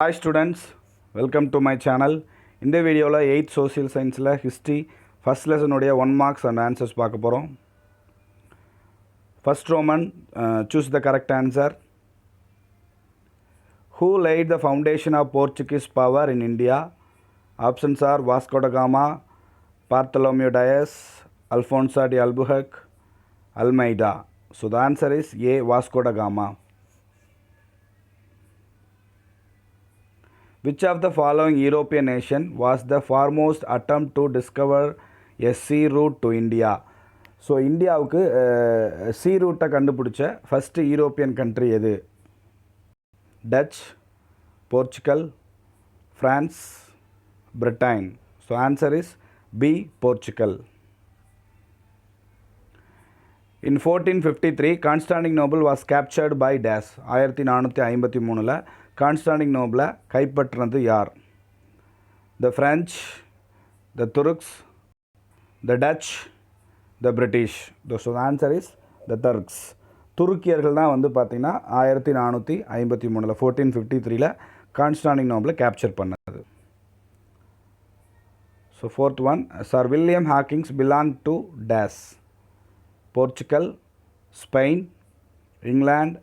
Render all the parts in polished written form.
Hi students, welcome to my channel. இந்த வீடியோவில் 8th social scienceல history first lesson உடைய 1 marks and answers பார்க்க போகிறோம். First Roman, choose the correct answer. Who laid the foundation of Portuguese power in India? Options are Vasco da Gama, Bartholomew Dias, Alfonso de Albuquerque, Almeida. So the answer is A, Vasco da Gama. Which of the following European nation was the foremost attempt to discover a sea route to India? So இந்தியாவுக்கு sea route கண்டுபிடிச்ச first European country எது? Dutch, Portugal, France, Britain. So answer is B, Portugal. In 1453, Constantinople was captured by Dash. 1453ல கான்ஸ்டாண்டினோபிளை கைப்பற்றினது யார்? The French, the Turks, the Dutch, the British. So answer is the Turks. துருக்கியர்கள் தான் வந்து பார்த்திங்கன்னா 1453 1453ல் கான்ஸ்டாண்டினோபிளை கேப்சர் பண்ணது. So fourth one, sir William Hawkins belong to dash? Portugal, Spain, England,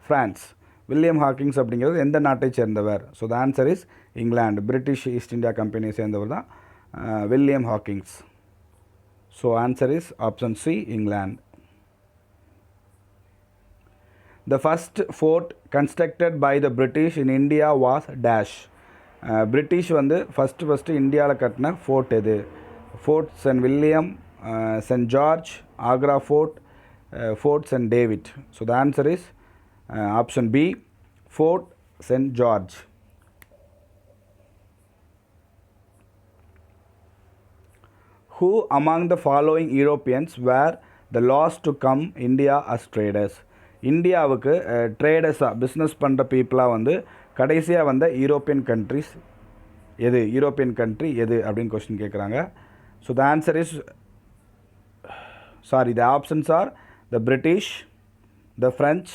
France. William Hawkins அப்படிங்கிறது எந்த நாட்டை சேர்ந்தவர்? So the answer is England. British East India கம்பெனியை சேர்ந்தவர் தான் William Hawkins. So answer is option C, England. The first fort constructed by the British in India was dash. British வந்து first இந்தியாவில் கட்டின ஃபோர்ட் எது? Fort Saint William, Saint George, Agra fort, Fort Saint David. So the answer is option B, Fort St. George. Who among the following Europeans were the last to come India as traders? இந்தியாவுக்கு ட்ரேடர்ஸாக business பண்ணுற பீப்புளாக வந்து கடைசியாக வந்த European countries எது? European country எது அப்படின்னு question கேட்குறாங்க. So the answer is the options are the British, the French,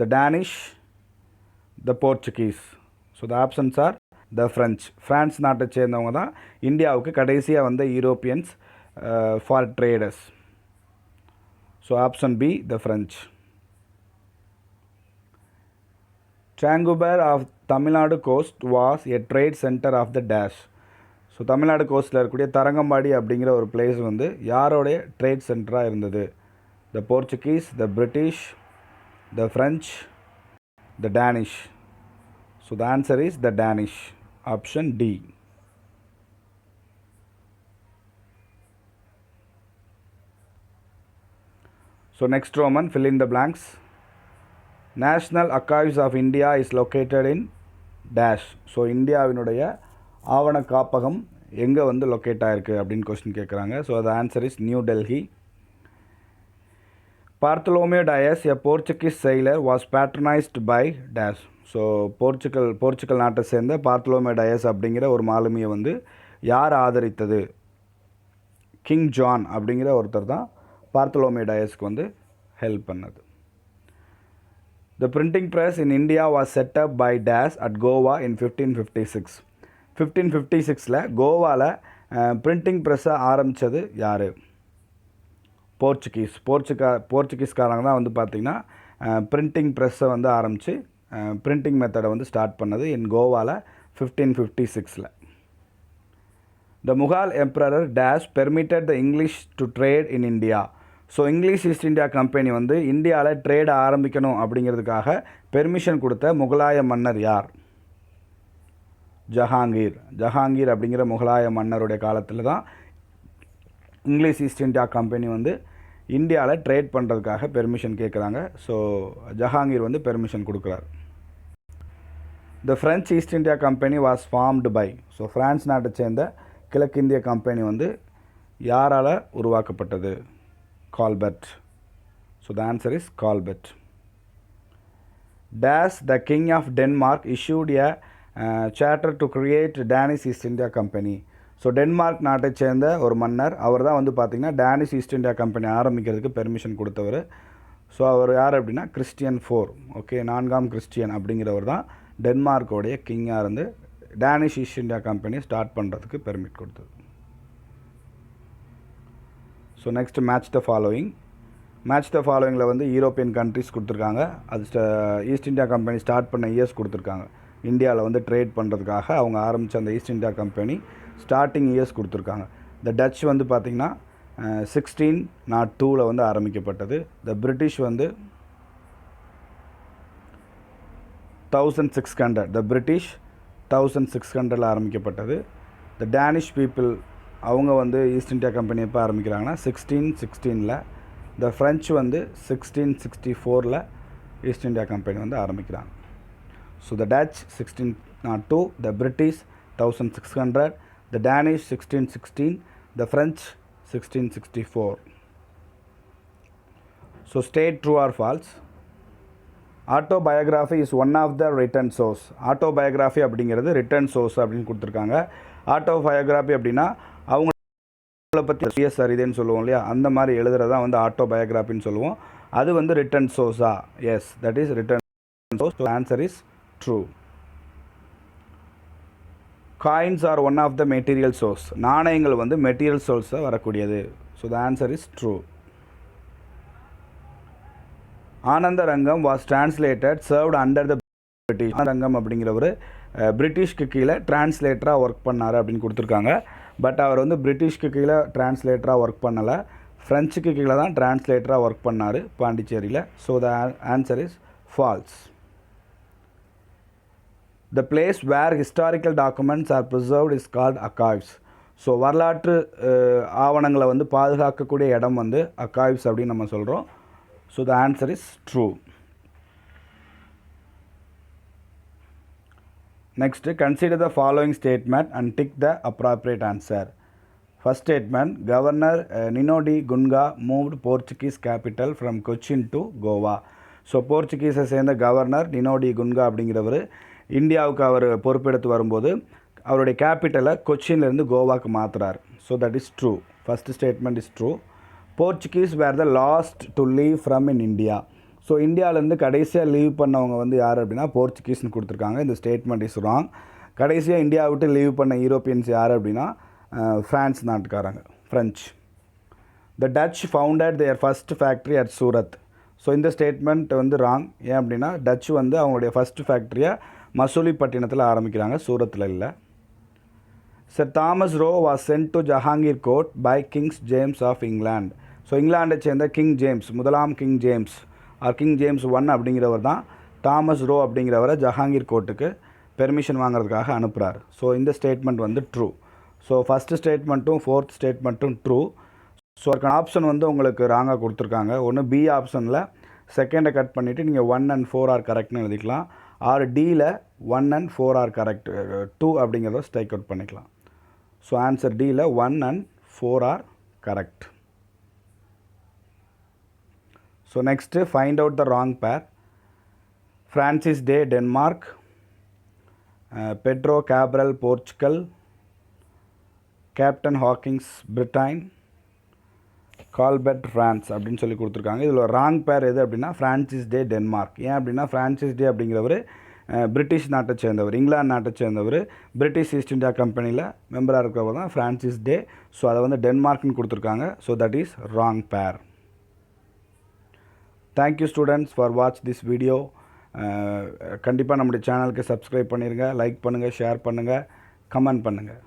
the Danish, the Portuguese. So the options are the French. France நாட்டை சேர்ந்தவங்க தான் இந்தியாவுக்கு கடைசியாக வந்த Europeans for traders. So option B, the French. Trangubar of Tamil Nadu coast was a trade center of the dash. ஸோ தமிழ்நாடு கோஸ்ட்டில் இருக்கக்கூடிய தரங்கம்பாடி அப்படிங்கிற ஒரு பிளேஸ் வந்து யாரோடைய ட்ரேட் சென்டராக இருந்தது? த Portuguese, the British, the French, the Danish. So the answer is the Danish. Option D. So next Roman, fill in the blanks. National Archives of India is located in dash. So இந்தியாவினுடைய ஆவண காப்பகம் எங்கே வந்து locate ஆகிருக்கு அப்படின்னு question கேட்குறாங்க. So the answer is new Delhi. Bartholomew Dias, a Portuguese sailor, was patronized by dash. So Portugal நாட்டை சேர்ந்த பார்த்தலோமே டயஸ் அப்படிங்கிற ஒரு மாலுமியை வந்து யார் ஆதரித்தது? கிங் ஜான் அப்படிங்கிற ஒருத்தர் தான் பார்த்தலோமே டயஸ்க்கு வந்து ஹெல்ப் பண்ணது. The printing press in India was set up by dash at Goa in 1556. 1556ல் கோவாவில் பிரிண்டிங் ப்ரெஸ்ஸை ஆரம்பித்தது யார்? போர்ச்சுகீஸ்காரங்க தான் வந்து பார்த்திங்கன்னா பிரிண்டிங் ப்ரெஸ்ஸை வந்து ஆரம்பித்து பிரிண்டிங் மெத்தடை வந்து ஸ்டார்ட் பண்ணது இன் கோவாவில் 1556ல். The Mughal emperor dash permitted the English to trade in India. So English East India company வந்து இந்தியாவில் ட்ரேடை ஆரம்பிக்கணும் அப்படிங்கிறதுக்காக பெர்மிஷன் கொடுத்த முகலாய மன்னர் யார்? ஜஹாங்கீர் அப்படிங்கிற முகலாய மன்னருடைய காலத்தில் தான் இங்கிலீஷ் ஈஸ்ட் இந்தியா கம்பெனி வந்து இந்தியாவில் ட்ரேட் பண்ணுறதுக்காக பெர்மிஷன் கேட்குறாங்க. ஸோ ஜஹாங்கீர் வந்து பெர்மிஷன் கொடுக்குறாரு. The French East India company was formed by. So France நாட்டை சேர்ந்த கிழக்கிந்திய கம்பெனி வந்து யாரால் உருவாக்கப்பட்டது? Colbert. So the answer is Colbert. Dash the king of Denmark issued a charter to create Danish East India company. So Denmark நாட்டை சேர்ந்த ஒரு மன்னர், அவர் தான் வந்து பார்த்திங்கன்னா டேனிஷ் ஈஸ்ட் இந்தியா கம்பெனி ஆரம்பிக்கிறதுக்கு பெர்மிஷன் கொடுத்தவர். ஸோ அவர் யார் அப்படின்னா கிறிஸ்டியன் 4. ஓகே, 4ஆம் கிறிஸ்டியன் அப்படிங்கிறவர் தான் டென்மார்க்கோடைய கிங்காக இருந்து Danish East India company start பண்ணுறதுக்கு பெர்மிட் கொடுத்தது. ஸோ நெக்ஸ்ட் மேட்ச் த ஃபாலோவிங்கில் வந்து யூரோப்பியன் கண்ட்ரிஸ் கொடுத்துருக்காங்க. அது ஈஸ்ட் இந்தியா கம்பெனி ஸ்டார்ட் பண்ண இயர்ஸ் கொடுத்துருக்காங்க. இந்தியாவில் வந்து ட்ரேட் பண்ணுறதுக்காக அவங்க ஆரம்பித்த அந்த East India company starting years கொடுத்துருக்காங்க. த டச் வந்து பார்த்திங்கன்னா 1602 வந்து ஆரம்பிக்கப்பட்டது. த பிரிட்டிஷ் வந்து 1600 1600 ஆரம்பிக்கப்பட்டது. த டேனிஷ் பீப்புள் அவங்க வந்து ஈஸ்ட் இந்தியா கம்பெனி எப்போ ஆரம்பிக்கிறாங்கன்னா 1616. த ஃப்ரெஞ்ச் வந்து 1664 ஈஸ்ட் இந்தியா கம்பெனி வந்து ஆரம்பிக்கிறாங்க. So the Dutch 1602, the British 1600, the Danish 1616, the French 1664. So state true or false. Autobiography is one of the written source. Autobiography அப்படிங்கிறது written source அப்படின்னு கொடுத்துருக்காங்க. Autobiography அப்படின்னா அவங்கள பற்றி சரிதேன்னு சொல்லுவோம் இல்லையா, அந்த மாதிரி எழுதுறதான் வந்து ஆட்டோபயோகிராஃபின்னு சொல்லுவோம். அது வந்து ரிட்டன் சோர்ஸா? Yes, that is written source. Answer is true. Coins are one of the material source. நாணயங்கள் வந்து மெட்டீரியல் சோர்ஸாக வரக்கூடியது. So the answer is true. Anandarangam was translated served under the British. Anandarangam அப்படிங்கிறவர் பிரிட்டிஷ்க்கு கீழே டிரான்ஸ்லேட்டராக ஒர்க் பண்ணார் அப்படின்னு கொடுத்துருக்காங்க. பட் அவர் வந்து பிரிட்டிஷ்க்கு கீழே டிரான்ஸ்லேட்டராக ஒர்க் பண்ணலை, ஃப்ரெஞ்சுக்கு கீழே தான் டிரான்ஸ்லேட்டராக ஒர்க் பண்ணார் பாண்டிச்சேரியில். So the answer is false. The place where historical documents are preserved is called archives. So வரலாற்று ஆவணங்களை வந்து பாதுகாக்கக்கூடிய இடம் வந்து அக்காய்வ்ஸ் அப்படின்னு நம்ம சொல்கிறோம். So the answer is true. Next, consider the following statement and tick the appropriate answer. First statement, Governor Nino de Gunga moved Portuguese capital from Cochin to Goa. So போர்ச்சுகீஸை சேர்ந்த கவர்னர் நினோ டி குன்கா அப்படிங்கிறவர் இந்தியாவுக்கு அவர் பொறுப்பெடுத்து வரும்போது அவருடைய கேபிட்டலை கொச்சின்லேருந்து கோவாக்கு மாற்றுறார். So that is true. First statement is true. Portuguese were the last to leave from in India. So இந்தியாவிலேருந்து கடைசியாக லீவ் பண்ணவங்க வந்து யார் அப்படின்னா போர்ச்சுகீஸ்னு கொடுத்துருக்காங்க. இந்த ஸ்டேட்மெண்ட் இஸ் ராங். கடைசியாக இந்தியா விட்டு லீவ் பண்ண யூரோப்பியன்ஸ் யார் அப்படின்னா ஃப்ரான்ஸ் நாட்டுக்காரங்க, French. The Dutch founded their first factory at Surat. So இந்த ஸ்டேட்மெண்ட் வந்து ராங். ஏன் அப்படின்னா டச் வந்து அவங்களுடைய ஃபஸ்ட் ஃபேக்ட்ரியை மசூலிப்பட்டினத்தில் ஆரம்பிக்கிறாங்க, சூரத்தில் இல்லை. Sir Thomas Roe was sent to Jahangir court by kings James of England. So இங்கிலாண்டை சேர்ந்த கிங் ஜேம்ஸ், முதலாம் கிங் ஜேம்ஸ் கிங் ஜேம்ஸ் 1 அப்படிங்கிறவர் தான் தாமஸ் ரோ அப்படிங்கிறவரை ஜஹாங்கீர் கோர்ட்டுக்கு பெர்மிஷன் வாங்குறதுக்காக அனுப்புகிறார். ஸோ இந்த ஸ்டேட்மெண்ட் வந்து ட்ரூ. ஸோ ஃபஸ்ட்டு ஸ்டேட்மெண்ட்டும் ஃபோர்த் ஸ்டேட்மெண்ட்டும் ட்ரூ. ஸோ அதுக்கான ஆப்ஷன் வந்து உங்களுக்கு ராங்காக கொடுத்துருக்காங்க. ஒன்று பி ஆப்ஷனில் செகண்டை கட் பண்ணிவிட்டு நீங்கள் 1 and 4 ஆர் கரெக்ட்னு எழுதிக்கலாம். ஆர் டியில் 1 and 4 ஆர் கரெக்ட், 2 அப்படிங்கிறத ஸ்ட்ரைக் அவுட் பண்ணிக்கலாம். ஸோ ஆன்சர் டியில் 1 and 4 are correct. So next, find out the wrong pair. Francis Day, Denmark, Pedro Cabral, Portugal, Captain Hawkins, Britain, Colbert France அப்படின்னு சொல்லி கொடுத்துருக்காங்க. இதில் wrong பேர் எது அப்படின்னா ஃப்ரான்சிஸ் டே டென்மார்க். ஏன் அப்படின்னா ஃப்ரான்சிஸ் டே அப்படிங்கிறவர் பிரிட்டிஷ் நாட்டை சேர்ந்தவர், இங்கிலாந்து நாட்டை சேர்ந்தவர், பிரிட்டிஷ் ஈஸ்ட் இந்தியா கம்பெனியில் மெம்பராக இருக்கிறவர் தான் ஃப்ரான்சிஸ் டே. ஸோ அதை வந்து டென்மார்க்னு கொடுத்துருக்காங்க. ஸோ தட் இஸ் ராங் பேர். Thank you students for watch this video. கண்டிப்பாக நம்முடைய சேனலுக்கு சப்ஸ்கிரைப் பண்ணிடுங்க, லைக் பண்ணுங்கள், ஷேர் பண்ணுங்கள், கமெண்ட் பண்ணுங்கள்.